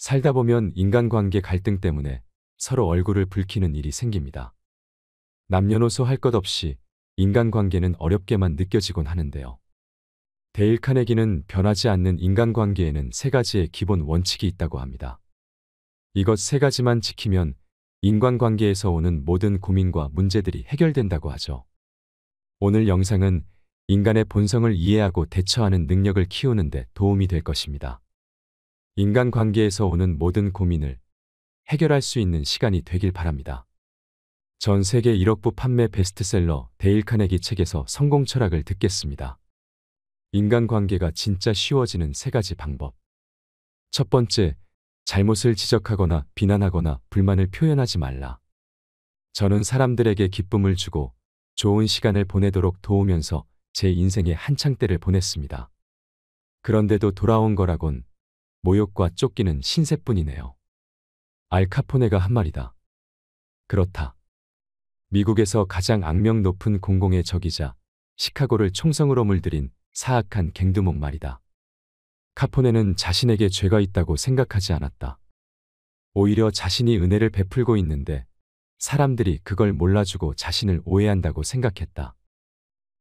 살다 보면 인간관계 갈등 때문에 서로 얼굴을 붉히는 일이 생깁니다. 남녀노소 할 것 없이 인간관계는 어렵게만 느껴지곤 하는데요. 데일 카네기는 변하지 않는 인간관계에는 세 가지의 기본 원칙이 있다고 합니다. 이것 세 가지만 지키면 인간관계에서 오는 모든 고민과 문제들이 해결된다고 하죠. 오늘 영상은 인간의 본성을 이해하고 대처하는 능력을 키우는 데 도움이 될 것입니다. 인간관계에서 오는 모든 고민을 해결할 수 있는 시간이 되길 바랍니다. 전 세계 1억 부 판매 베스트셀러 데일 카네기 책에서 성공 철학을 듣겠습니다. 인간관계가 진짜 쉬워지는 세 가지 방법. 첫 번째, 잘못을 지적하거나 비난하거나 불만을 표현하지 말라. 저는 사람들에게 기쁨을 주고 좋은 시간을 보내도록 도우면서 제 인생의 한창 때를 보냈습니다. 그런데도 돌아온 거라곤 모욕과 쫓기는 신세뿐이네요. 알 카포네가 한 말이다. 그렇다. 미국에서 가장 악명 높은 공공의 적이자 시카고를 총성으로 물들인 사악한 갱두목 말이다. 카포네는 자신에게 죄가 있다고 생각하지 않았다. 오히려 자신이 은혜를 베풀고 있는데 사람들이 그걸 몰라주고 자신을 오해한다고 생각했다.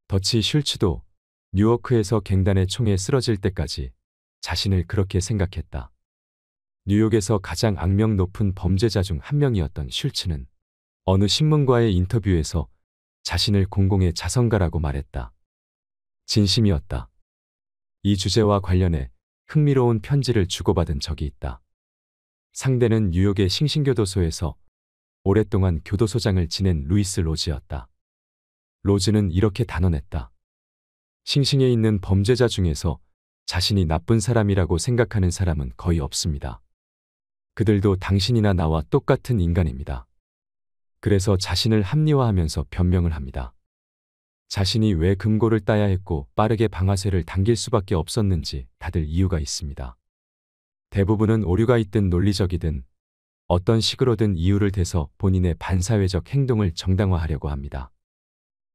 더치 슐츠도 뉴요크에서 갱단의 총에 쓰러질 때까지 자신을 그렇게 생각했다. 뉴욕에서 가장 악명 높은 범죄자 중 한 명이었던 슐츠는 어느 신문과의 인터뷰에서 자신을 공공의 자선가라고 말했다. 진심이었다. 이 주제와 관련해 흥미로운 편지를 주고받은 적이 있다. 상대는 뉴욕의 싱싱교도소에서 오랫동안 교도소장을 지낸 루이스 로즈였다. 로즈는 이렇게 단언했다. 싱싱에 있는 범죄자 중에서 자신이 나쁜 사람이라고 생각하는 사람은 거의 없습니다. 그들도 당신이나 나와 똑같은 인간입니다. 그래서 자신을 합리화하면서 변명을 합니다. 자신이 왜 금고를 따야 했고 빠르게 방아쇠를 당길 수밖에 없었는지 다들 이유가 있습니다. 대부분은 오류가 있든 논리적이든 어떤 식으로든 이유를 대서 본인의 반사회적 행동을 정당화하려고 합니다.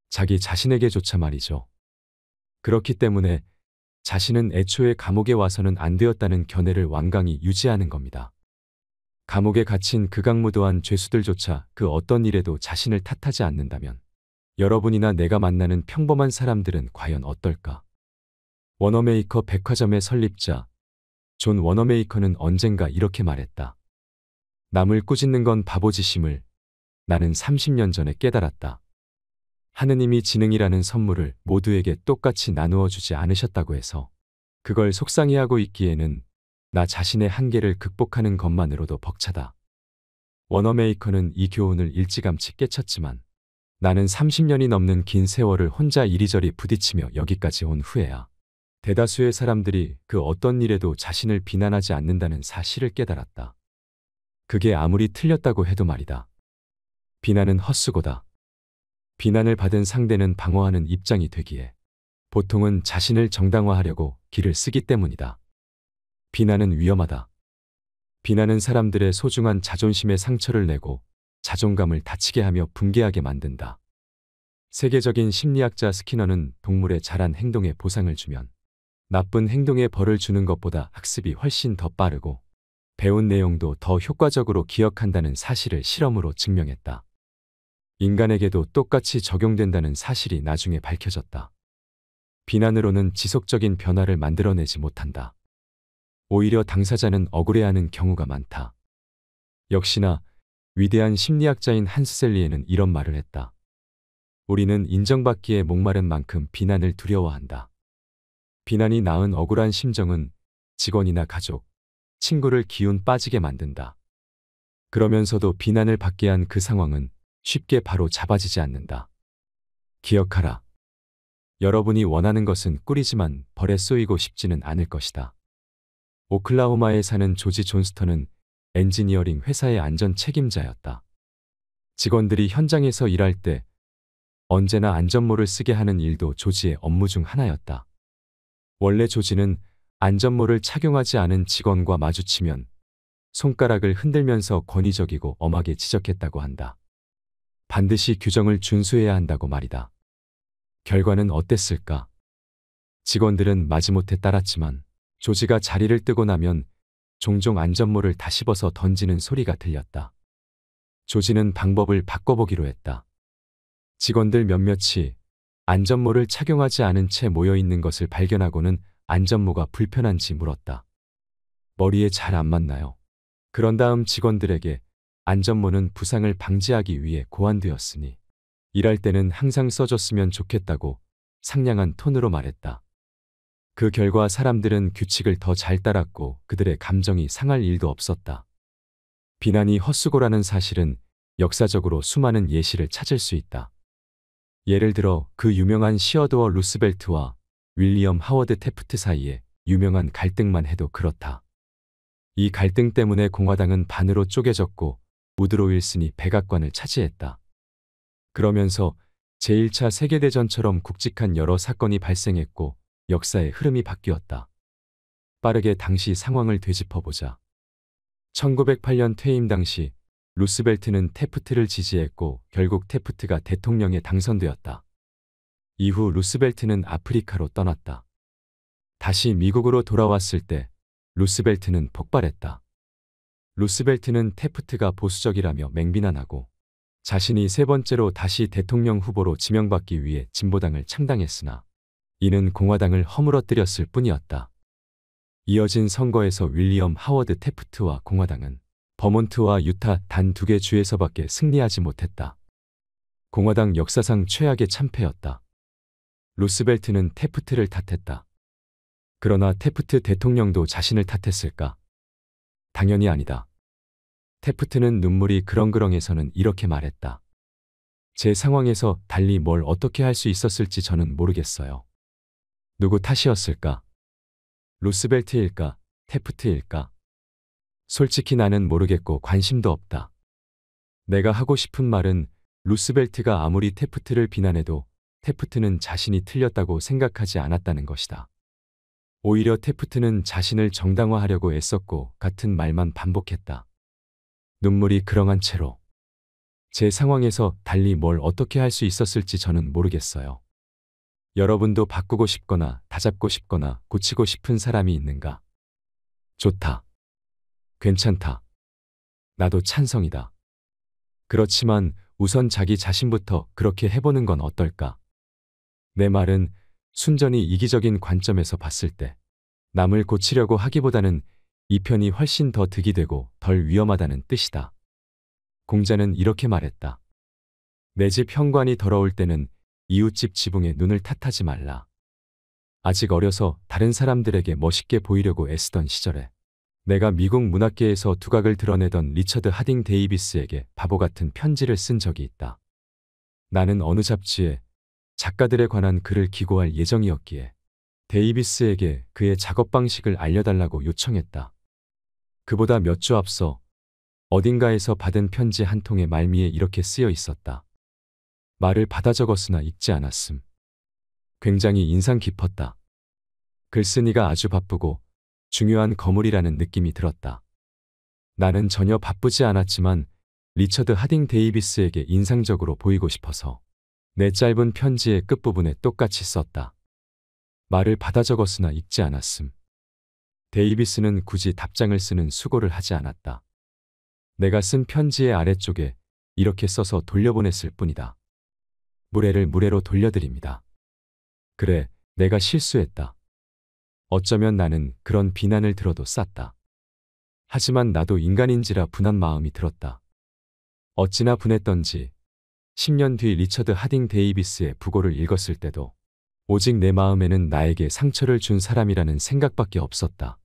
자기 자신에게조차 말이죠. 그렇기 때문에 자신은 애초에 감옥에 와서는 안 되었다는 견해를 완강히 유지하는 겁니다. 감옥에 갇힌 극악무도한 죄수들조차 그 어떤 일에도 자신을 탓하지 않는다면 여러분이나 내가 만나는 평범한 사람들은 과연 어떨까? 워너메이커 백화점의 설립자 존 워너메이커는 언젠가 이렇게 말했다. 남을 꾸짖는 건 바보짓임을 나는 30년 전에 깨달았다. 하느님이 지능이라는 선물을 모두에게 똑같이 나누어 주지 않으셨다고 해서 그걸 속상해하고 있기에는 나 자신의 한계를 극복하는 것만으로도 벅차다. 워너메이커는 이 교훈을 일찌감치 깨쳤지만 나는 30년이 넘는 긴 세월을 혼자 이리저리 부딪히며 여기까지 온 후에야 대다수의 사람들이 그 어떤 일에도 자신을 비난하지 않는다는 사실을 깨달았다. 그게 아무리 틀렸다고 해도 말이다. 비난은 헛수고다. 비난을 받은 상대는 방어하는 입장이 되기에 보통은 자신을 정당화하려고 길을 쓰기 때문이다. 비난은 위험하다. 비난은 사람들의 소중한 자존심에 상처를 내고 자존감을 다치게 하며 붕괴하게 만든다. 세계적인 심리학자 스키너는 동물의 잘한 행동에 보상을 주면 나쁜 행동에 벌을 주는 것보다 학습이 훨씬 더 빠르고 배운 내용도 더 효과적으로 기억한다는 사실을 실험으로 증명했다. 인간에게도 똑같이 적용된다는 사실이 나중에 밝혀졌다. 비난으로는 지속적인 변화를 만들어내지 못한다. 오히려 당사자는 억울해하는 경우가 많다. 역시나 위대한 심리학자인 한스셀리에는 이런 말을 했다. 우리는 인정받기에 목마른 만큼 비난을 두려워한다. 비난이 낳은 억울한 심정은 직원이나 가족, 친구를 기운 빠지게 만든다. 그러면서도 비난을 받게 한 그 상황은 쉽게 바로 잡아지지 않는다. 기억하라. 여러분이 원하는 것은 꿀이지만 벌에 쏘이고 싶지는 않을 것이다. 오클라호마에 사는 조지 존스턴은 엔지니어링 회사의 안전 책임자였다. 직원들이 현장에서 일할 때 언제나 안전모를 쓰게 하는 일도 조지의 업무 중 하나였다. 원래 조지는 안전모를 착용하지 않은 직원과 마주치면 손가락을 흔들면서 권위적이고 엄하게 지적했다고 한다. 반드시 규정을 준수해야 한다고 말이다. 결과는 어땠을까? 직원들은 마지못해 따랐지만 조지가 자리를 뜨고 나면 종종 안전모를 다시 벗어 던지는 소리가 들렸다. 조지는 방법을 바꿔보기로 했다. 직원들 몇몇이 안전모를 착용하지 않은 채 모여 있는 것을 발견하고는 안전모가 불편한지 물었다. 머리에 잘 안 맞나요? 그런 다음 직원들에게 안전모는 부상을 방지하기 위해 고안되었으니 일할 때는 항상 써줬으면 좋겠다고 상냥한 톤으로 말했다. 그 결과 사람들은 규칙을 더 잘 따랐고 그들의 감정이 상할 일도 없었다. 비난이 헛수고라는 사실은 역사적으로 수많은 예시를 찾을 수 있다. 예를 들어 그 유명한 시어도어 루스벨트와 윌리엄 하워드 태프트 사이의 유명한 갈등만 해도 그렇다. 이 갈등 때문에 공화당은 반으로 쪼개졌고 우드로 윌슨이 백악관을 차지했다. 그러면서 제1차 세계대전처럼 굵직한 여러 사건이 발생했고 역사의 흐름이 바뀌었다. 빠르게 당시 상황을 되짚어보자. 1908년 퇴임 당시 루스벨트는 태프트를 지지했고 결국 태프트가 대통령에 당선되었다. 이후 루스벨트는 아프리카로 떠났다. 다시 미국으로 돌아왔을 때 루스벨트는 폭발했다. 루스벨트는 태프트가 보수적이라며 맹비난하고 자신이 세 번째로 다시 대통령 후보로 지명받기 위해 진보당을 창당했으나 이는 공화당을 허물어뜨렸을 뿐이었다. 이어진 선거에서 윌리엄 하워드 태프트와 공화당은 버몬트와 유타 단 2개 주에서밖에 승리하지 못했다. 공화당 역사상 최악의 참패였다. 루스벨트는 태프트를 탓했다. 그러나 태프트 대통령도 자신을 탓했을까? 당연히 아니다. 태프트는 눈물이 그렁그렁해서는 이렇게 말했다. 제 상황에서 달리 뭘 어떻게 할 수 있었을지 저는 모르겠어요. 누구 탓이었을까? 루스벨트일까? 태프트일까? 솔직히 나는 모르겠고 관심도 없다. 내가 하고 싶은 말은 루스벨트가 아무리 태프트를 비난해도 태프트는 자신이 틀렸다고 생각하지 않았다는 것이다. 오히려 태프트는 자신을 정당화하려고 애썼고 같은 말만 반복했다. 눈물이 그렁한 채로 제 상황에서 달리 뭘 어떻게 할 수 있었을지 저는 모르겠어요. 여러분도 바꾸고 싶거나 다잡고 싶거나 고치고 싶은 사람이 있는가? 좋다. 괜찮다. 나도 찬성이다. 그렇지만 우선 자기 자신부터 그렇게 해보는 건 어떨까? 내 말은 순전히 이기적인 관점에서 봤을 때 남을 고치려고 하기보다는 이 편이 훨씬 더 득이 되고 덜 위험하다는 뜻이다. 공자는 이렇게 말했다. 내 집 현관이 더러울 때는 이웃집 지붕에 눈을 탓하지 말라. 아직 어려서 다른 사람들에게 멋있게 보이려고 애쓰던 시절에 내가 미국 문학계에서 두각을 드러내던 리처드 하딩 데이비스에게 바보 같은 편지를 쓴 적이 있다. 나는 어느 잡지에 작가들에 관한 글을 기고할 예정이었기에 데이비스에게 그의 작업 방식을 알려달라고 요청했다. 그보다 몇 주 앞서 어딘가에서 받은 편지 한 통의 말미에 이렇게 쓰여 있었다. 말을 받아 적었으나 읽지 않았음. 굉장히 인상 깊었다. 글쓴이가 아주 바쁘고 중요한 거물이라는 느낌이 들었다. 나는 전혀 바쁘지 않았지만 리처드 하딩 데이비스에게 인상적으로 보이고 싶어서 내 짧은 편지의 끝부분에 똑같이 썼다. 말을 받아 적었으나 읽지 않았음. 데이비스는 굳이 답장을 쓰는 수고를 하지 않았다. 내가 쓴 편지의 아래쪽에 이렇게 써서 돌려보냈을 뿐이다. 무례를 무례로 돌려드립니다. 그래, 내가 실수했다. 어쩌면 나는 그런 비난을 들어도 쌌다. 하지만 나도 인간인지라 분한 마음이 들었다. 어찌나 분했던지 10년 뒤 리처드 하딩 데이비스의 부고를 읽었을 때도 오직 내 마음에는 나에게 상처를 준 사람이라는 생각밖에 없었다.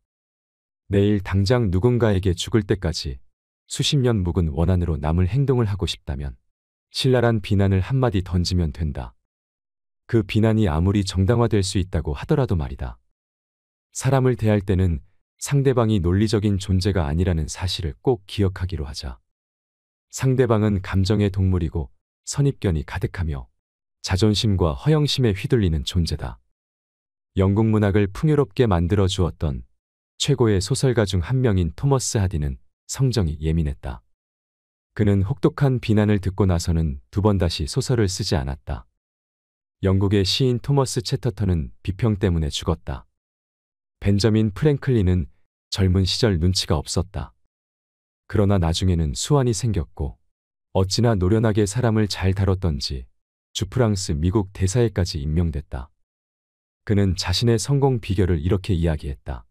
내일 당장 누군가에게 죽을 때까지 수십 년 묵은 원한으로 남을 행동을 하고 싶다면 신랄한 비난을 한마디 던지면 된다. 그 비난이 아무리 정당화될 수 있다고 하더라도 말이다. 사람을 대할 때는 상대방이 논리적인 존재가 아니라는 사실을 꼭 기억하기로 하자. 상대방은 감정의 동물이고 선입견이 가득하며 자존심과 허영심에 휘둘리는 존재다. 영국 문학을 풍요롭게 만들어 주었던 최고의 소설가 중 한 명인 토머스 하디는 성정이 예민했다. 그는 혹독한 비난을 듣고 나서는 두 번 다시 소설을 쓰지 않았다. 영국의 시인 토머스 채터턴은 비평 때문에 죽었다. 벤저민 프랭클린은 젊은 시절 눈치가 없었다. 그러나 나중에는 수완이 생겼고 어찌나 노련하게 사람을 잘 다뤘던지 주프랑스 미국 대사에까지 임명됐다. 그는 자신의 성공 비결을 이렇게 이야기했다.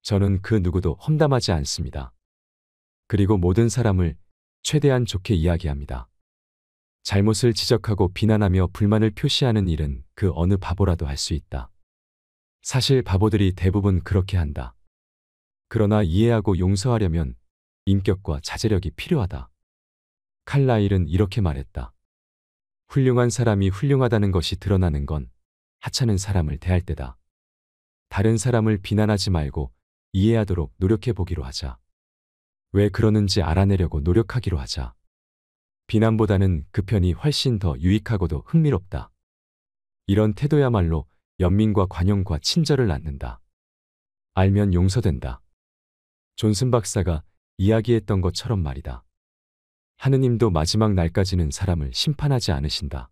저는 그 누구도 험담하지 않습니다. 그리고 모든 사람을 최대한 좋게 이야기합니다. 잘못을 지적하고 비난하며 불만을 표시하는 일은 그 어느 바보라도 할 수 있다. 사실 바보들이 대부분 그렇게 한다. 그러나 이해하고 용서하려면 인격과 자제력이 필요하다. 칼라일은 이렇게 말했다. 훌륭한 사람이 훌륭하다는 것이 드러나는 건 하찮은 사람을 대할 때다. 다른 사람을 비난하지 말고 이해하도록 노력해 보기로 하자. 왜 그러는지 알아내려고 노력하기로 하자. 비난보다는 그 편이 훨씬 더 유익하고도 흥미롭다. 이런 태도야말로 연민과 관용과 친절을 낳는다. 알면 용서된다. 존슨 박사가 이야기했던 것처럼 말이다. 하느님도 마지막 날까지는 사람을 심판하지 않으신다.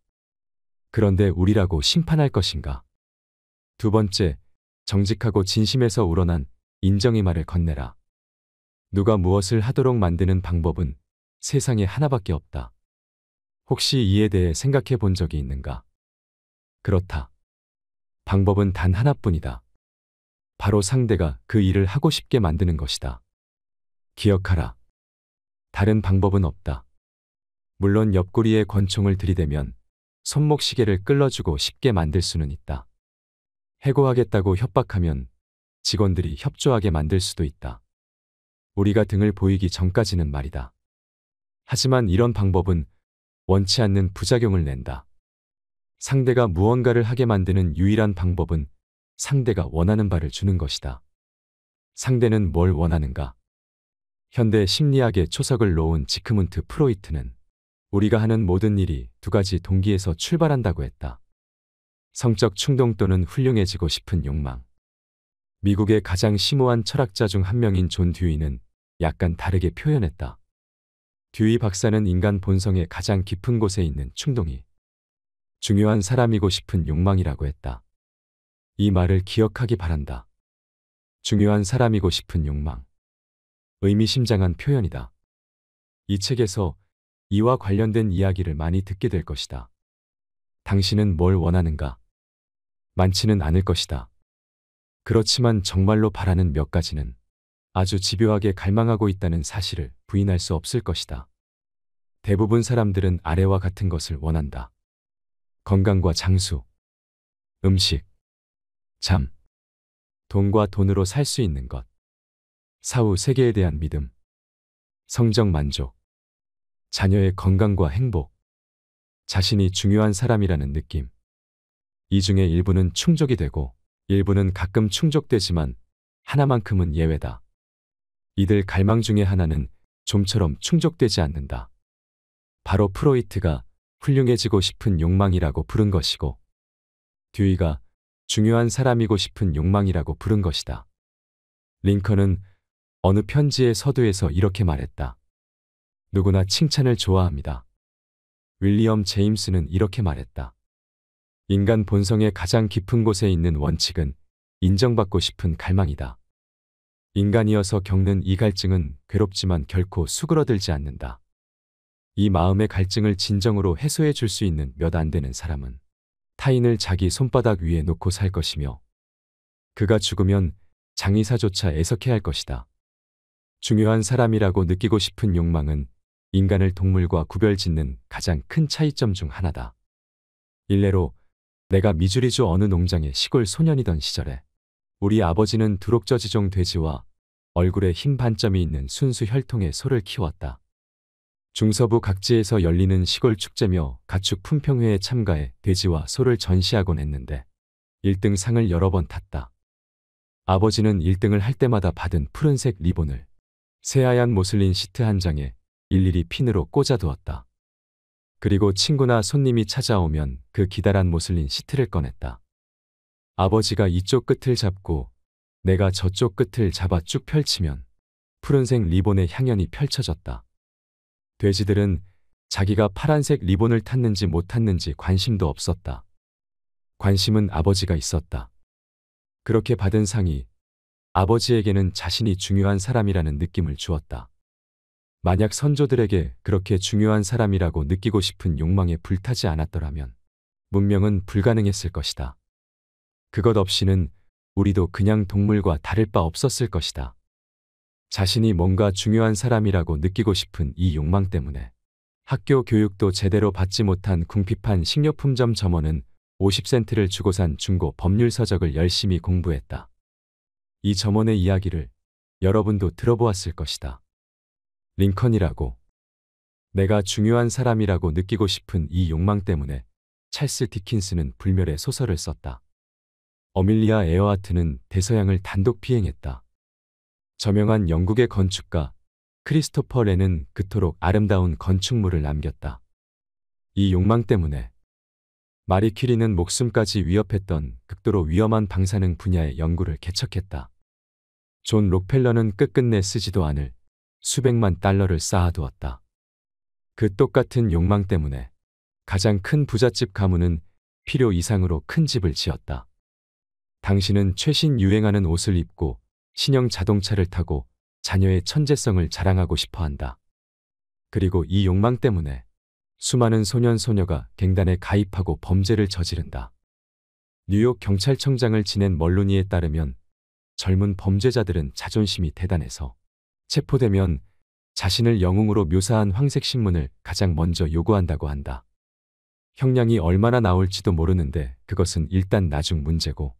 그런데 우리라고 심판할 것인가? 두 번째, 정직하고 진심에서 우러난 인정의 말을 건네라. 누가 무엇을 하도록 만드는 방법은 세상에 하나밖에 없다. 혹시 이에 대해 생각해 본 적이 있는가? 그렇다. 방법은 단 하나뿐이다. 바로 상대가 그 일을 하고 싶게 만드는 것이다. 기억하라. 다른 방법은 없다. 물론 옆구리에 권총을 들이대면 손목시계를 끌어주고 쉽게 만들 수는 있다. 해고하겠다고 협박하면 직원들이 협조하게 만들 수도 있다. 우리가 등을 보이기 전까지는 말이다. 하지만 이런 방법은 원치 않는 부작용을 낸다. 상대가 무언가를 하게 만드는 유일한 방법은 상대가 원하는 바를 주는 것이다. 상대는 뭘 원하는가? 현대 심리학의 초석을 놓은 지크문트 프로이트는 우리가 하는 모든 일이 두 가지 동기에서 출발한다고 했다. 성적 충동 또는 훌륭해지고 싶은 욕망. 미국의 가장 심오한 철학자 중 한 명인 존 듀이는 약간 다르게 표현했다. 듀이 박사는 인간 본성의 가장 깊은 곳에 있는 충동이 중요한 사람이고 싶은 욕망이라고 했다. 이 말을 기억하기 바란다. 중요한 사람이고 싶은 욕망. 의미심장한 표현이다. 이 책에서 이와 관련된 이야기를 많이 듣게 될 것이다. 당신은 뭘 원하는가? 많지는 않을 것이다. 그렇지만 정말로 바라는 몇 가지는 아주 집요하게 갈망하고 있다는 사실을 부인할 수 없을 것이다. 대부분 사람들은 아래와 같은 것을 원한다. 건강과 장수, 음식, 잠, 돈과 돈으로 살 수 있는 것, 사후 세계에 대한 믿음, 성적 만족, 자녀의 건강과 행복, 자신이 중요한 사람이라는 느낌. 이 중에 일부는 충족이 되고 일부는 가끔 충족되지만 하나만큼은 예외다. 이들 갈망 중에 하나는 좀처럼 충족되지 않는다. 바로 프로이트가 훌륭해지고 싶은 욕망이라고 부른 것이고 듀이가 중요한 사람이고 싶은 욕망이라고 부른 것이다. 링컨은 어느 편지의 서두에서 이렇게 말했다. 누구나 칭찬을 좋아합니다. 윌리엄 제임스는 이렇게 말했다. 인간 본성의 가장 깊은 곳에 있는 원칙은 인정받고 싶은 갈망이다. 인간이어서 겪는 이 갈증은 괴롭지만 결코 수그러들지 않는다. 이 마음의 갈증을 진정으로 해소해 줄 수 있는 몇 안 되는 사람은 타인을 자기 손바닥 위에 놓고 살 것이며 그가 죽으면 장의사조차 애석해할 것이다. 중요한 사람이라고 느끼고 싶은 욕망은 인간을 동물과 구별짓는 가장 큰 차이점 중 하나다. 일례로 내가 미주리주 어느 농장의 시골 소년이던 시절에 우리 아버지는 두록저지종 돼지와 얼굴에 흰 반점이 있는 순수 혈통의 소를 키웠다. 중서부 각지에서 열리는 시골 축제며 가축 품평회에 참가해 돼지와 소를 전시하곤 했는데 1등 상을 여러 번 탔다. 아버지는 1등을 할 때마다 받은 푸른색 리본을 새하얀 모슬린 시트 한 장에 일일이 핀으로 꽂아두었다. 그리고 친구나 손님이 찾아오면 그 기다란 모슬린 시트를 꺼냈다. 아버지가 이쪽 끝을 잡고 내가 저쪽 끝을 잡아 쭉 펼치면 푸른색 리본의 향연이 펼쳐졌다. 돼지들은 자기가 파란색 리본을 탔는지 못 탔는지 관심도 없었다. 관심은 아버지가 있었다. 그렇게 받은 상이 아버지에게는 자신이 중요한 사람이라는 느낌을 주었다. 만약 선조들에게 그렇게 중요한 사람이라고 느끼고 싶은 욕망에 불타지 않았더라면 문명은 불가능했을 것이다. 그것 없이는 우리도 그냥 동물과 다를 바 없었을 것이다. 자신이 뭔가 중요한 사람이라고 느끼고 싶은 이 욕망 때문에 학교 교육도 제대로 받지 못한 궁핍한 식료품점 점원은 50센트를 주고 산 중고 법률 서적을 열심히 공부했다. 이 점원의 이야기를 여러분도 들어보았을 것이다. 링컨이라고. 내가 중요한 사람이라고 느끼고 싶은 이 욕망 때문에 찰스 디킨스는 불멸의 소설을 썼다. 어밀리아 에어하트는 대서양을 단독 비행했다. 저명한 영국의 건축가 크리스토퍼 렌은 그토록 아름다운 건축물을 남겼다. 이 욕망 때문에 마리 퀴리는 목숨까지 위협했던 극도로 위험한 방사능 분야의 연구를 개척했다. 존 록펠러는 끝끝내 쓰지도 않을 수백만 달러를 쌓아두었다. 그 똑같은 욕망 때문에 가장 큰 부잣집 가문은 필요 이상으로 큰 집을 지었다. 당신은 최신 유행하는 옷을 입고 신형 자동차를 타고 자녀의 천재성을 자랑하고 싶어 한다. 그리고 이 욕망 때문에 수많은 소년 소녀가 갱단에 가입하고 범죄를 저지른다. 뉴욕 경찰청장을 지낸 멀로니에 따르면 젊은 범죄자들은 자존심이 대단해서 체포되면 자신을 영웅으로 묘사한 황색 신문을 가장 먼저 요구한다고 한다. 형량이 얼마나 나올지도 모르는데 그것은 일단 나중 문제고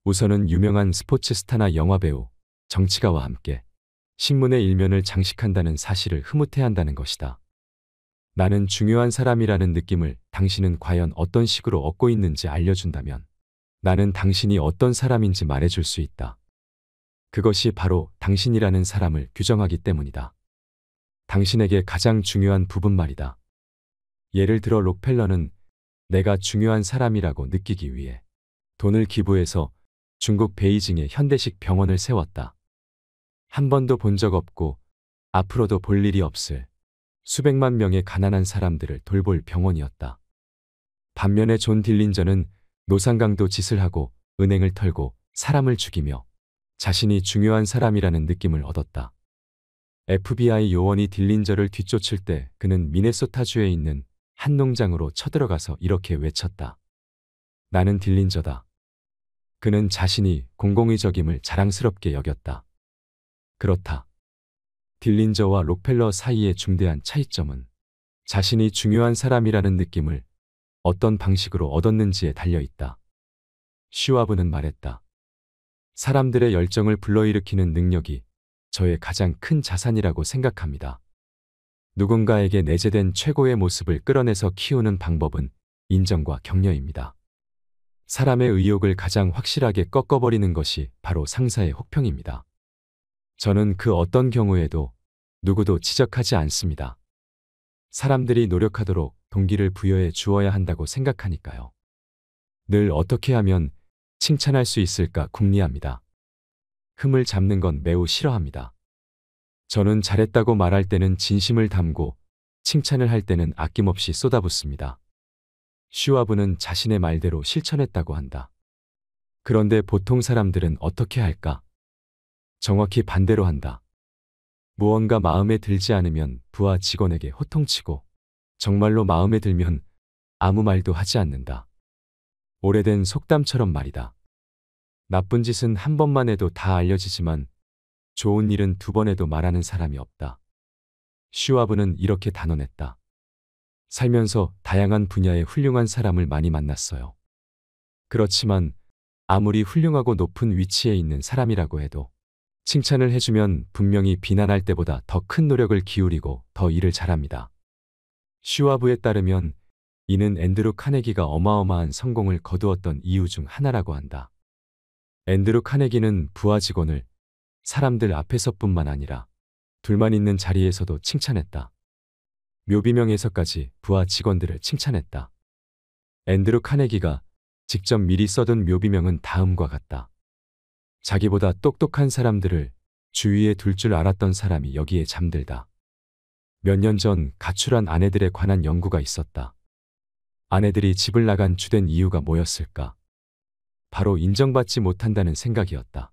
우선은 유명한 스포츠 스타나 영화배우, 정치가와 함께 신문의 일면을 장식한다는 사실을 흐뭇해한다는 것이다. 나는 중요한 사람이라는 느낌을 당신은 과연 어떤 식으로 얻고 있는지 알려준다면 나는 당신이 어떤 사람인지 말해줄 수 있다. 그것이 바로 당신이라는 사람을 규정하기 때문이다. 당신에게 가장 중요한 부분 말이다. 예를 들어 록펠러는 내가 중요한 사람이라고 느끼기 위해 돈을 기부해서 중국 베이징에 현대식 병원을 세웠다. 한 번도 본 적 없고 앞으로도 볼 일이 없을 수백만 명의 가난한 사람들을 돌볼 병원이었다. 반면에 존 딜린저는 노상강도 짓을 하고 은행을 털고 사람을 죽이며 자신이 중요한 사람이라는 느낌을 얻었다. FBI 요원이 딜린저를 뒤쫓을 때 그는 미네소타주에 있는 한 농장으로 쳐들어가서 이렇게 외쳤다. 나는 딜린저다. 그는 자신이 공공의적임을 자랑스럽게 여겼다. 그렇다. 딜린저와 록펠러 사이의 중대한 차이점은 자신이 중요한 사람이라는 느낌을 어떤 방식으로 얻었는지에 달려있다. 슈와브는 말했다. 사람들의 열정을 불러일으키는 능력이 저의 가장 큰 자산이라고 생각합니다. 누군가에게 내재된 최고의 모습을 끌어내서 키우는 방법은 인정과 격려입니다. 사람의 의욕을 가장 확실하게 꺾어버리는 것이 바로 상사의 혹평입니다. 저는 그 어떤 경우에도 누구도 지적하지 않습니다. 사람들이 노력하도록 동기를 부여해 주어야 한다고 생각하니까요. 늘 어떻게 하면 칭찬할 수 있을까 궁리합니다. 흠을 잡는 건 매우 싫어합니다. 저는 잘했다고 말할 때는 진심을 담고 칭찬을 할 때는 아낌없이 쏟아붓습니다. 슈와브는 자신의 말대로 실천했다고 한다. 그런데 보통 사람들은 어떻게 할까? 정확히 반대로 한다. 무언가 마음에 들지 않으면 부하 직원에게 호통치고 정말로 마음에 들면 아무 말도 하지 않는다. 오래된 속담처럼 말이다. 나쁜 짓은 한 번만 해도 다 알려지지만 좋은 일은 두 번 해도 말하는 사람이 없다. 슈와브는 이렇게 단언했다. 살면서 다양한 분야의 훌륭한 사람을 많이 만났어요. 그렇지만 아무리 훌륭하고 높은 위치에 있는 사람이라고 해도 칭찬을 해주면 분명히 비난할 때보다 더 큰 노력을 기울이고 더 일을 잘합니다. 슈와브에 따르면 이는 앤드루 카네기가 어마어마한 성공을 거두었던 이유 중 하나라고 한다. 앤드루 카네기는 부하 직원을 사람들 앞에서뿐만 아니라 둘만 있는 자리에서도 칭찬했다. 묘비명에서까지 부하 직원들을 칭찬했다. 앤드루 카네기가 직접 미리 써둔 묘비명은 다음과 같다. 자기보다 똑똑한 사람들을 주위에 둘 줄 알았던 사람이 여기에 잠들다. 몇 년 전 가출한 아내들에 관한 연구가 있었다. 아내들이 집을 나간 주된 이유가 뭐였을까? 바로 인정받지 못한다는 생각이었다.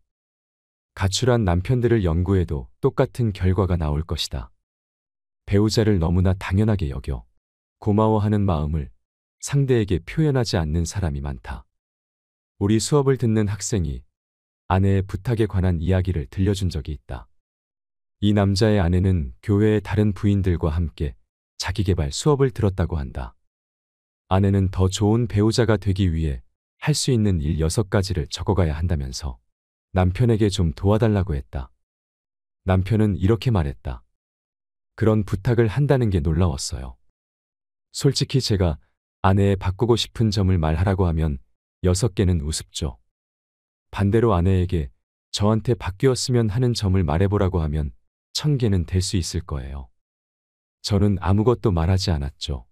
가출한 남편들을 연구해도 똑같은 결과가 나올 것이다. 배우자를 너무나 당연하게 여겨 고마워하는 마음을 상대에게 표현하지 않는 사람이 많다. 우리 수업을 듣는 학생이 아내의 부탁에 관한 이야기를 들려준 적이 있다. 이 남자의 아내는 교회의 다른 부인들과 함께 자기계발 수업을 들었다고 한다. 아내는 더 좋은 배우자가 되기 위해 할 수 있는 일 6가지를 적어가야 한다면서 남편에게 좀 도와달라고 했다. 남편은 이렇게 말했다. 그런 부탁을 한다는 게 놀라웠어요. 솔직히 제가 아내의 바꾸고 싶은 점을 말하라고 하면 6개는 우습죠. 반대로 아내에게 저한테 바뀌었으면 하는 점을 말해보라고 하면 1000개는 될 수 있을 거예요. 저는 아무것도 말하지 않았죠.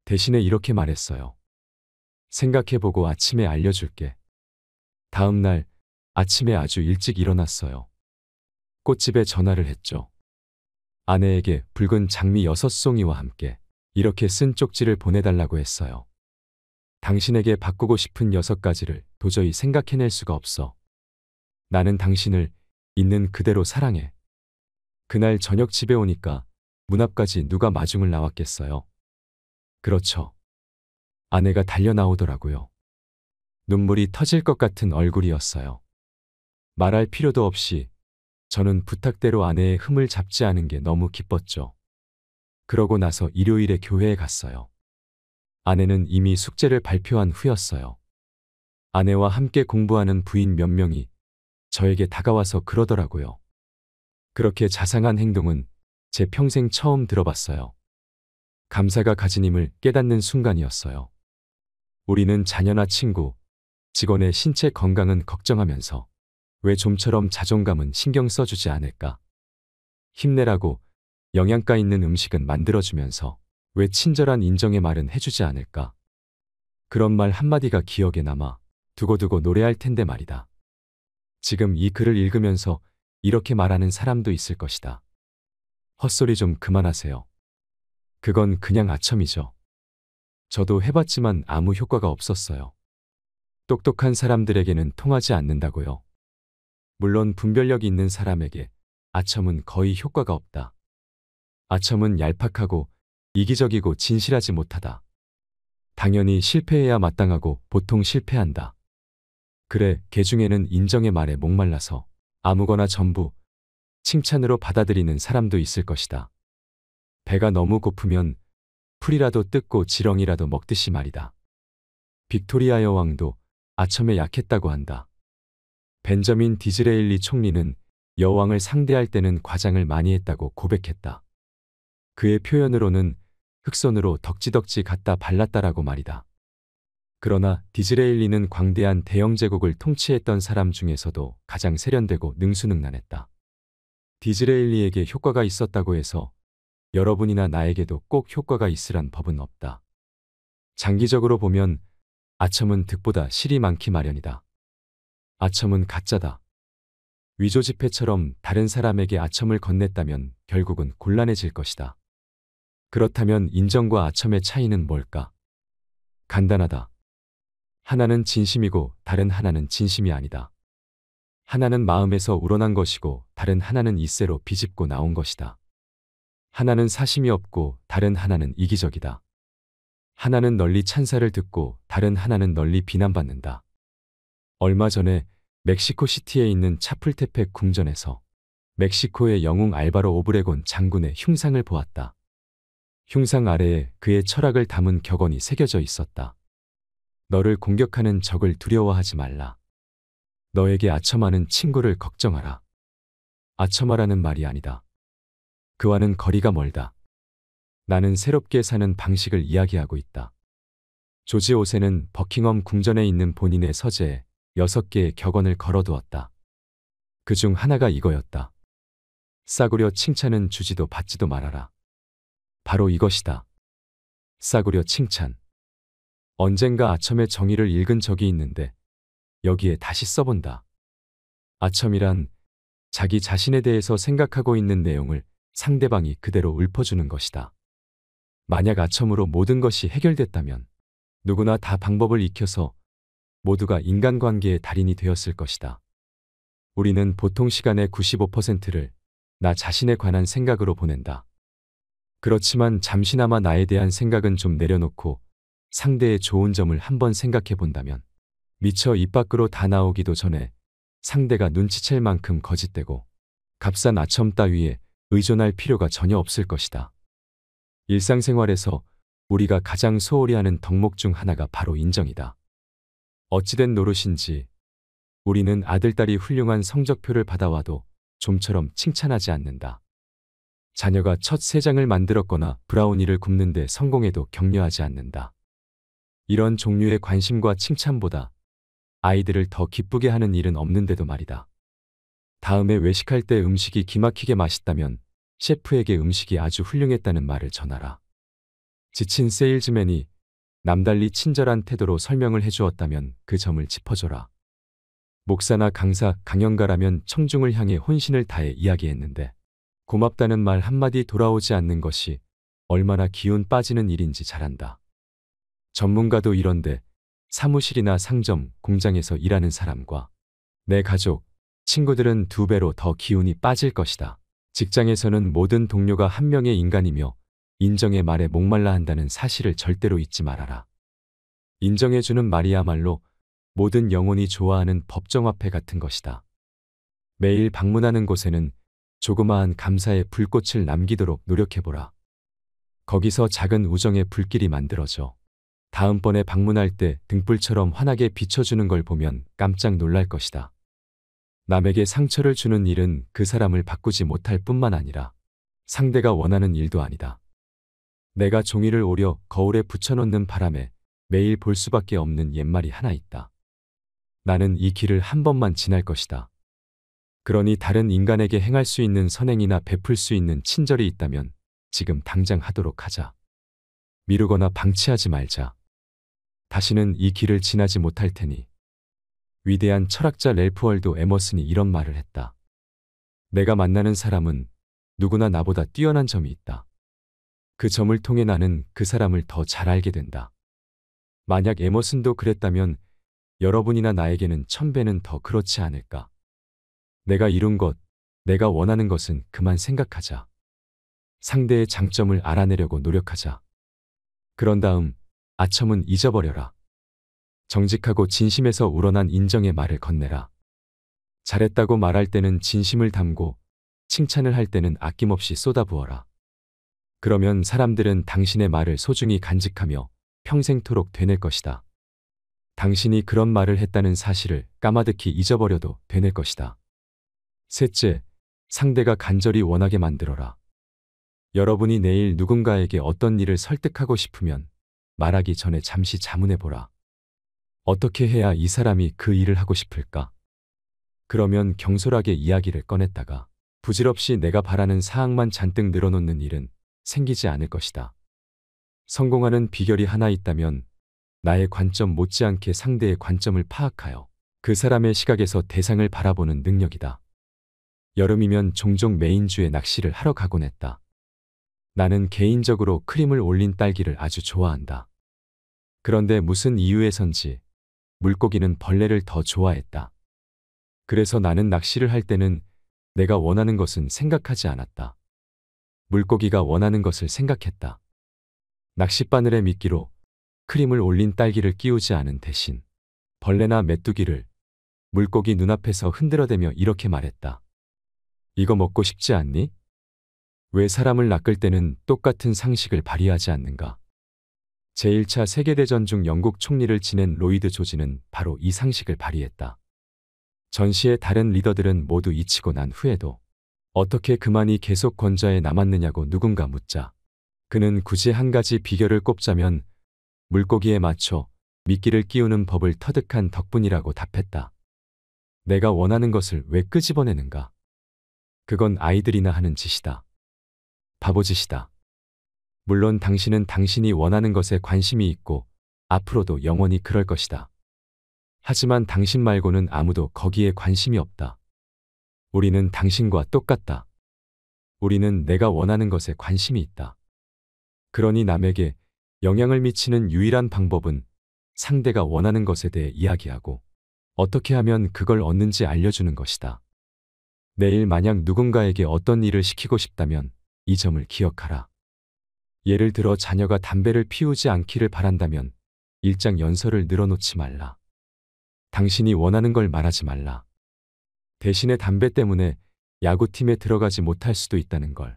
대신에 이렇게 말했어요. 생각해보고 아침에 알려줄게. 다음 날 아침에 아주 일찍 일어났어요. 꽃집에 전화를 했죠. 아내에게 붉은 장미 6송이와 함께 이렇게 쓴 쪽지를 보내달라고 했어요. 당신에게 바꾸고 싶은 6가지를 도저히 생각해낼 수가 없어. 나는 당신을 있는 그대로 사랑해. 그날 저녁 집에 오니까 문 앞까지 누가 마중을 나왔겠어요. 그렇죠. 아내가 달려 나오더라고요. 눈물이 터질 것 같은 얼굴이었어요. 말할 필요도 없이 저는 부탁대로 아내의 흠을 잡지 않은 게 너무 기뻤죠. 그러고 나서 일요일에 교회에 갔어요. 아내는 이미 숙제를 발표한 후였어요. 아내와 함께 공부하는 부인 몇 명이 저에게 다가와서 그러더라고요. 그렇게 자상한 행동은 제 평생 처음 들어봤어요. 감사가 가진 힘을 깨닫는 순간이었어요. 우리는 자녀나 친구, 직원의 신체 건강은 걱정하면서 왜 좀처럼 자존감은 신경 써주지 않을까? 힘내라고 영양가 있는 음식은 만들어주면서 왜 친절한 인정의 말은 해주지 않을까? 그런 말 한마디가 기억에 남아 두고두고 노래할 텐데 말이다. 지금 이 글을 읽으면서 이렇게 말하는 사람도 있을 것이다. 헛소리 좀 그만하세요. 그건 그냥 아첨이죠. 저도 해봤지만 아무 효과가 없었어요. 똑똑한 사람들에게는 통하지 않는다고요. 물론 분별력이 있는 사람에게 아첨은 거의 효과가 없다. 아첨은 얄팍하고 이기적이고 진실하지 못하다. 당연히 실패해야 마땅하고 보통 실패한다. 그래, 개 중에는 인정의 말에 목말라서 아무거나 전부 칭찬으로 받아들이는 사람도 있을 것이다. 배가 너무 고프면 풀이라도 뜯고 지렁이라도 먹듯이 말이다. 빅토리아 여왕도 아첨에 약했다고 한다. 벤저민 디즈레일리 총리는 여왕을 상대할 때는 과장을 많이 했다고 고백했다. 그의 표현으로는 흑손으로 덕지덕지 갖다 발랐다라고 말이다. 그러나 디즈레일리는 광대한 대영 제국을 통치했던 사람 중에서도 가장 세련되고 능수능란했다. 디즈레일리에게 효과가 있었다고 해서 여러분이나 나에게도 꼭 효과가 있으란 법은 없다. 장기적으로 보면 아첨은 득보다 실이 많기 마련이다. 아첨은 가짜다. 위조지폐처럼 다른 사람에게 아첨을 건넸다면 결국은 곤란해질 것이다. 그렇다면 인정과 아첨의 차이는 뭘까? 간단하다. 하나는 진심이고 다른 하나는 진심이 아니다. 하나는 마음에서 우러난 것이고 다른 하나는 이세로 비집고 나온 것이다. 하나는 사심이 없고 다른 하나는 이기적이다. 하나는 널리 찬사를 듣고 다른 하나는 널리 비난받는다. 얼마 전에 멕시코시티에 있는 차풀테펙 궁전에서 멕시코의 영웅 알바로 오브레곤 장군의 흉상을 보았다. 흉상 아래에 그의 철학을 담은 격언이 새겨져 있었다. 너를 공격하는 적을 두려워하지 말라. 너에게 아첨하는 친구를 걱정하라. 아첨하라는 말이 아니다. 그와는 거리가 멀다. 나는 새롭게 사는 방식을 이야기하고 있다. 조지 오센은 버킹엄 궁전에 있는 본인의 서재에 6개의 격언을 걸어두었다. 그중 하나가 이거였다. 싸구려 칭찬은 주지도 받지도 말아라. 바로 이것이다. 싸구려 칭찬. 언젠가 아첨의 정의를 읽은 적이 있는데 여기에 다시 써본다. 아첨이란 자기 자신에 대해서 생각하고 있는 내용을 상대방이 그대로 읊어주는 것이다. 만약 아첨으로 모든 것이 해결됐다면 누구나 다 방법을 익혀서 모두가 인간관계의 달인이 되었을 것이다. 우리는 보통 시간의 95%를 나 자신에 관한 생각으로 보낸다. 그렇지만 잠시나마 나에 대한 생각은 좀 내려놓고 상대의 좋은 점을 한번 생각해 본다면 미처 입 밖으로 다 나오기도 전에 상대가 눈치챌 만큼 거짓되고 값싼 아첨 따위에 의존할 필요가 전혀 없을 것이다. 일상생활에서 우리가 가장 소홀히 하는 덕목 중 하나가 바로 인정이다. 어찌된 노릇인지 우리는 아들딸이 훌륭한 성적표를 받아와도 좀처럼 칭찬하지 않는다. 자녀가 첫 새장을 만들었거나 브라우니를 굽는데 성공해도 격려하지 않는다. 이런 종류의 관심과 칭찬보다 아이들을 더 기쁘게 하는 일은 없는데도 말이다. 다음에 외식할 때 음식이 기막히게 맛있다면 셰프에게 음식이 아주 훌륭했다는 말을 전하라. 지친 세일즈맨이 남달리 친절한 태도로 설명을 해주었다면 그 점을 짚어줘라. 목사나 강사, 강연가라면 청중을 향해 혼신을 다해 이야기했는데 고맙다는 말 한마디 돌아오지 않는 것이 얼마나 기운 빠지는 일인지 잘 안다. 전문가도 이런데 사무실이나 상점, 공장에서 일하는 사람과 내 가족, 친구들은 2배로 더 기운이 빠질 것이다. 직장에서는 모든 동료가 한 명의 인간이며 인정의 말에 목말라 한다는 사실을 절대로 잊지 말아라. 인정해주는 말이야말로 모든 영혼이 좋아하는 법정화폐 같은 것이다. 매일 방문하는 곳에는 조그마한 감사의 불꽃을 남기도록 노력해보라. 거기서 작은 우정의 불길이 만들어져 다음번에 방문할 때 등불처럼 환하게 비춰주는 걸 보면 깜짝 놀랄 것이다. 남에게 상처를 주는 일은 그 사람을 바꾸지 못할 뿐만 아니라 상대가 원하는 일도 아니다. 내가 종이를 오려 거울에 붙여놓는 바람에 매일 볼 수밖에 없는 옛말이 하나 있다. 나는 이 길을 한 번만 지날 것이다. 그러니 다른 인간에게 행할 수 있는 선행이나 베풀 수 있는 친절이 있다면 지금 당장 하도록 하자. 미루거나 방치하지 말자. 다시는 이 길을 지나지 못할 테니. 위대한 철학자 랠프 월도 에머슨이 이런 말을 했다. 내가 만나는 사람은 누구나 나보다 뛰어난 점이 있다. 그 점을 통해 나는 그 사람을 더 잘 알게 된다. 만약 에머슨도 그랬다면 여러분이나 나에게는 1000배는 더 그렇지 않을까. 내가 이룬 것, 내가 원하는 것은 그만 생각하자. 상대의 장점을 알아내려고 노력하자. 그런 다음 아첨은 잊어버려라. 정직하고 진심에서 우러난 인정의 말을 건네라. 잘했다고 말할 때는 진심을 담고 칭찬을 할 때는 아낌없이 쏟아부어라. 그러면 사람들은 당신의 말을 소중히 간직하며 평생토록 되낼 것이다. 당신이 그런 말을 했다는 사실을 까마득히 잊어버려도 되낼 것이다. 셋째, 상대가 간절히 원하게 만들어라. 여러분이 내일 누군가에게 어떤 일을 설득하고 싶으면 말하기 전에 잠시 자문해보라. 어떻게 해야 이 사람이 그 일을 하고 싶을까? 그러면 경솔하게 이야기를 꺼냈다가 부질없이 내가 바라는 사항만 잔뜩 늘어놓는 일은 생기지 않을 것이다. 성공하는 비결이 하나 있다면 나의 관점 못지않게 상대의 관점을 파악하여 그 사람의 시각에서 대상을 바라보는 능력이다. 여름이면 종종 메인주에 낚시를 하러 가곤 했다. 나는 개인적으로 크림을 올린 딸기를 아주 좋아한다. 그런데 무슨 이유에선지 물고기는 벌레를 더 좋아했다. 그래서 나는 낚시를 할 때는 내가 원하는 것은 생각하지 않았다. 물고기가 원하는 것을 생각했다. 낚싯바늘에 미끼로 크림을 올린 딸기를 끼우지 않은 대신 벌레나 메뚜기를 물고기 눈앞에서 흔들어대며 이렇게 말했다. 이거 먹고 싶지 않니? 왜 사람을 낚을 때는 똑같은 상식을 발휘하지 않는가? 제1차 세계대전 중 영국 총리를 지낸 로이드 조지는 바로 이 상식을 발휘했다. 전시의 다른 리더들은 모두 잊히고 난 후에도 어떻게 그만이 계속 권좌에 남았느냐고 누군가 묻자 그는 굳이 한 가지 비결을 꼽자면 물고기에 맞춰 미끼를 끼우는 법을 터득한 덕분이라고 답했다. 내가 원하는 것을 왜 끄집어내는가? 그건 아이들이나 하는 짓이다. 바보짓이다. 물론 당신은 당신이 원하는 것에 관심이 있고 앞으로도 영원히 그럴 것이다. 하지만 당신 말고는 아무도 거기에 관심이 없다. 우리는 당신과 똑같다. 우리는 내가 원하는 것에 관심이 있다. 그러니 남에게 영향을 미치는 유일한 방법은 상대가 원하는 것에 대해 이야기하고 어떻게 하면 그걸 얻는지 알려주는 것이다. 내일 만약 누군가에게 어떤 일을 시키고 싶다면 이 점을 기억하라. 예를 들어 자녀가 담배를 피우지 않기를 바란다면 일장 연설을 늘어놓지 말라. 당신이 원하는 걸 말하지 말라. 대신에 담배 때문에 야구팀에 들어가지 못할 수도 있다는 걸,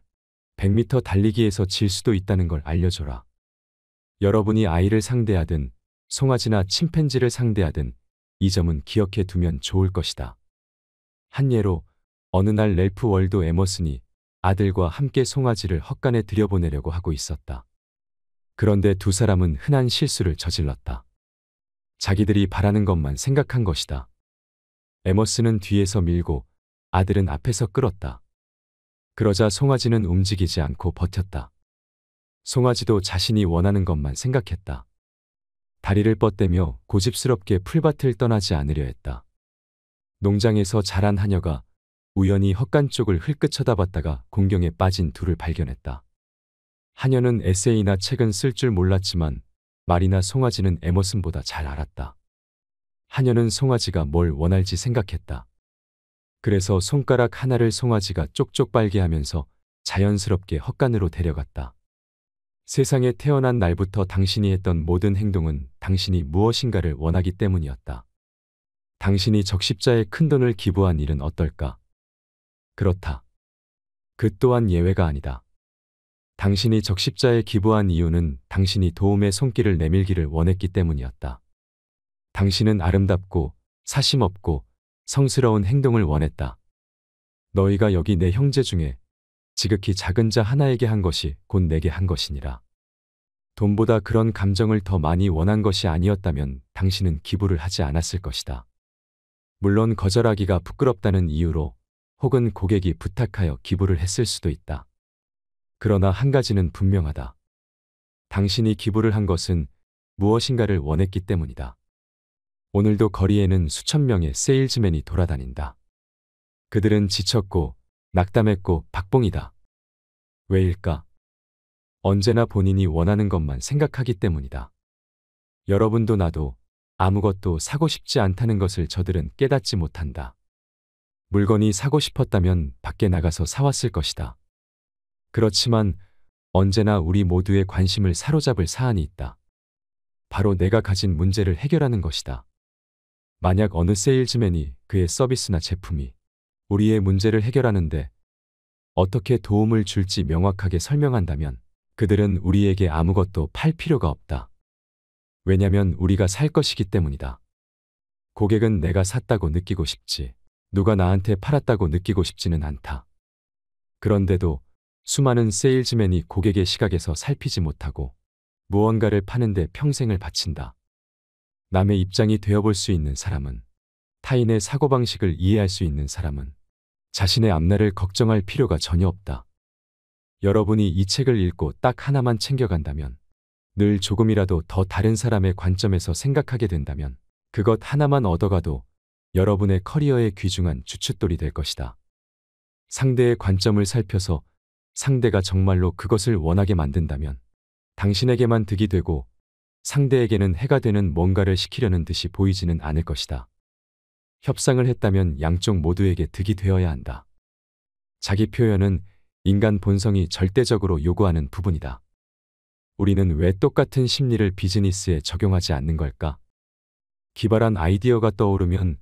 100m 달리기에서 질 수도 있다는 걸 알려줘라. 여러분이 아이를 상대하든 송아지나 침팬지를 상대하든 이 점은 기억해 두면 좋을 것이다. 한 예로 어느 날 랠프 월도 에머슨이 아들과 함께 송아지를 헛간에 들여보내려고 하고 있었다. 그런데 두 사람은 흔한 실수를 저질렀다. 자기들이 바라는 것만 생각한 것이다. 에머슨은 뒤에서 밀고 아들은 앞에서 끌었다. 그러자 송아지는 움직이지 않고 버텼다. 송아지도 자신이 원하는 것만 생각했다. 다리를 뻗대며 고집스럽게 풀밭을 떠나지 않으려 했다. 농장에서 자란 하녀가 우연히 헛간 쪽을 흘끗 쳐다봤다가 공경에 빠진 둘을 발견했다. 하녀는 에세이나 책은 쓸 줄 몰랐지만 말이나 송아지는 에머슨보다 잘 알았다. 하녀는 송아지가 뭘 원할지 생각했다. 그래서 손가락 하나를 송아지가 쪽쪽 빨게 하면서 자연스럽게 헛간으로 데려갔다. 세상에 태어난 날부터 당신이 했던 모든 행동은 당신이 무엇인가를 원하기 때문이었다. 당신이 적십자에 큰돈을 기부한 일은 어떨까? 그렇다. 그 또한 예외가 아니다. 당신이 적십자에 기부한 이유는 당신이 도움의 손길을 내밀기를 원했기 때문이었다. 당신은 아름답고 사심없고 성스러운 행동을 원했다. 너희가 여기 내 형제 중에 지극히 작은 자 하나에게 한 것이 곧 내게 한 것이니라. 돈보다 그런 감정을 더 많이 원한 것이 아니었다면 당신은 기부를 하지 않았을 것이다. 물론 거절하기가 부끄럽다는 이유로 혹은 고객이 부탁하여 기부를 했을 수도 있다. 그러나 한 가지는 분명하다. 당신이 기부를 한 것은 무엇인가를 원했기 때문이다. 오늘도 거리에는 수천 명의 세일즈맨이 돌아다닌다. 그들은 지쳤고 낙담했고 박봉이다. 왜일까? 언제나 본인이 원하는 것만 생각하기 때문이다. 여러분도 나도 아무것도 사고 싶지 않다는 것을 저들은 깨닫지 못한다. 물건이 사고 싶었다면 밖에 나가서 사왔을 것이다. 그렇지만 언제나 우리 모두의 관심을 사로잡을 사안이 있다. 바로 내가 가진 문제를 해결하는 것이다. 만약 어느 세일즈맨이 그의 서비스나 제품이 우리의 문제를 해결하는데 어떻게 도움을 줄지 명확하게 설명한다면 그들은 우리에게 아무것도 팔 필요가 없다. 왜냐면 우리가 살 것이기 때문이다. 고객은 내가 샀다고 느끼고 싶지, 누가 나한테 팔았다고 느끼고 싶지는 않다. 그런데도 수많은 세일즈맨이 고객의 시각에서 살피지 못하고 무언가를 파는데 평생을 바친다. 남의 입장이 되어볼 수 있는 사람은, 타인의 사고방식을 이해할 수 있는 사람은 자신의 앞날을 걱정할 필요가 전혀 없다. 여러분이 이 책을 읽고 딱 하나만 챙겨간다면, 늘 조금이라도 더 다른 사람의 관점에서 생각하게 된다면 그것 하나만 얻어가도 여러분의 커리어에 귀중한 주춧돌이 될 것이다. 상대의 관점을 살펴서 상대가 정말로 그것을 원하게 만든다면 당신에게만 득이 되고 상대에게는 해가 되는 뭔가를 시키려는 듯이 보이지는 않을 것이다. 협상을 했다면 양쪽 모두에게 득이 되어야 한다. 자기 표현은 인간 본성이 절대적으로 요구하는 부분이다. 우리는 왜 똑같은 심리를 비즈니스에 적용하지 않는 걸까? 기발한 아이디어가 떠오르면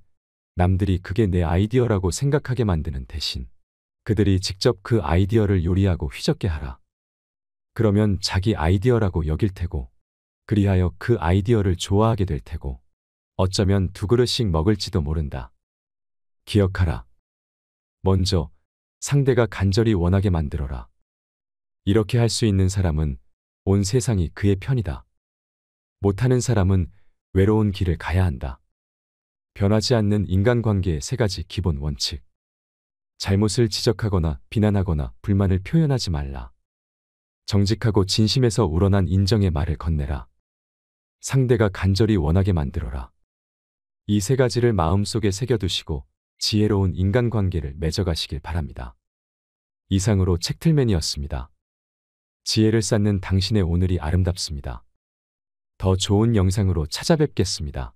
남들이 그게 내 아이디어라고 생각하게 만드는 대신 그들이 직접 그 아이디어를 요리하고 휘젓게 하라. 그러면 자기 아이디어라고 여길 테고 그리하여 그 아이디어를 좋아하게 될 테고 어쩌면 두 그릇씩 먹을지도 모른다. 기억하라. 먼저 상대가 간절히 원하게 만들어라. 이렇게 할 수 있는 사람은 온 세상이 그의 편이다. 못하는 사람은 외로운 길을 가야 한다. 변하지 않는 인간관계의 세 가지 기본 원칙. 잘못을 지적하거나 비난하거나 불만을 표현하지 말라. 정직하고 진심에서 우러난 인정의 말을 건네라. 상대가 간절히 원하게 만들어라. 이 세 가지를 마음속에 새겨두시고 지혜로운 인간관계를 맺어가시길 바랍니다. 이상으로 책틀맨이었습니다. 지혜를 쌓는 당신의 오늘이 아름답습니다. 더 좋은 영상으로 찾아뵙겠습니다.